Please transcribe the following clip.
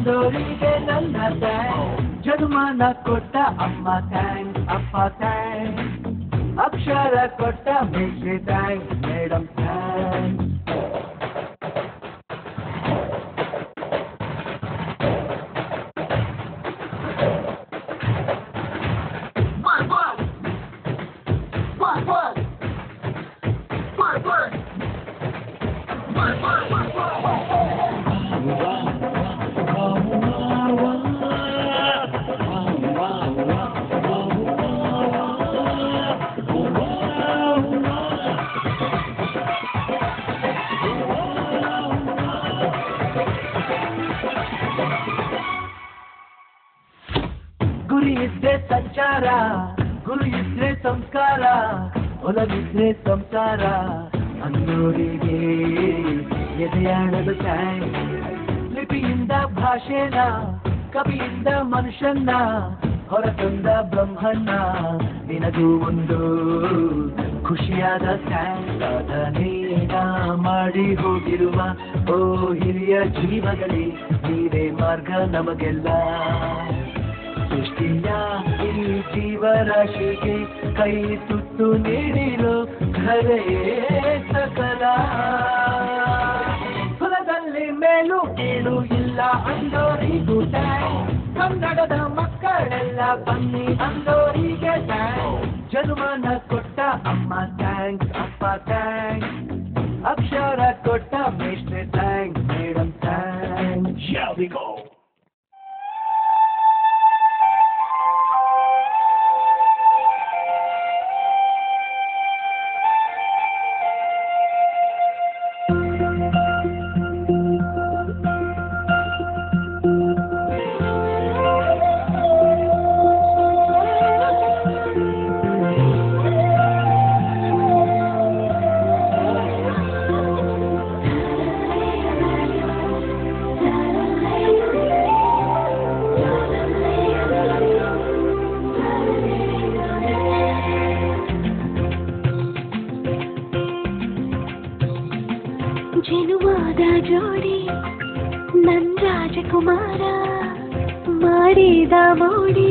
ಅಂದೋರಿಗೆ ನನ್ನ ಥ್ಯಾಂಕ್ಸ್ ಜನ್ಮನ ಕೊಟ್ಟ ಅಮ್ಮ ಥ್ಯಾಂಕ್ಸ್ ಅಪ್ಪ ಥ್ಯಾಂಕ್ಸ್ ಅಕ್ಷರ ಕೊಟ್ಟ ಮೇಷ್ಟ್ರೆ ಥ್ಯಾಂಕ್ಸ್ ಮೇಡಮ್ ಥ್ಯಾಂಕ್ಸ್ ಗುರಿ ಇದ್ರೆ ಸಂಚಾರ ಗುರು ಇದ್ರೆ ಸಂಸ್ಕಾರ ಒಲವಿದ್ರೆ ಸಂಸಾರ ಅನ್ನೋರಿಗೆ ಎದೆಯಾಡಲು ಥ್ಯಾಂಕ್ಸ್ ಲಿಪಿಯಿಂದ ಭಾಷೆನ ಕವಿಯಿಂದ ಮನುಷ್ಯನ್ನ ಹೊರತಂದ ಬ್ರಹ್ಮಣ್ಣ ನಿನಗೂ ಒಂದು ಖುಷಿಯಾದ ಥ್ಯಾಂಕ್ಸ್ ಅದನೇನ ಮಾಡಿ ಹೋಗಿರುವ ಓ ಹಿರಿಯ ಜೀವಗಳೇ ನೀವೇ ಮಾರ್ಗ ನಮಗೆಲ್ಲ ಸೃಷ್ಟಿಯ ಈ ಜೀವರಾಶಿಗೆ ಕೈ ತುತ್ತು ನೀಡಿರೋ ಘರೆಯೇ ಸಕಲ ಹೊಲದಲ್ಲಿ ಮೇಲೂ ಕೀಳು ಇಲ್ಲ ಅಂದೋರಿಗೂ ಥ್ಯಾಂಕ್ಸ್ ಕನ್ನಡದ ಮಕ್ಕಳೆಲ್ಲ ಬನ್ನಿ ಅಂದೋರಿಗೆ ಥ್ಯಾಂಕ್ಸ್ ಜನ್ಮನ ಕೊಟ್ಟ ಅಮ್ಮ ಥ್ಯಾಂಕ್ಸ್ ಅಪ್ಪ ಥ್ಯಾಂಕ್ಸ್ ಅಕ್ಷರ ಕೊಟ್ಟ ಮೇಷ್ಟ್ರೆ thanks madam thanks Here we go. ಜನುವಾದ ಜೋಡಿ ನನ್ ರಾಜಕುಮಾರ ಮಾಡಿದ ಮೋಡಿ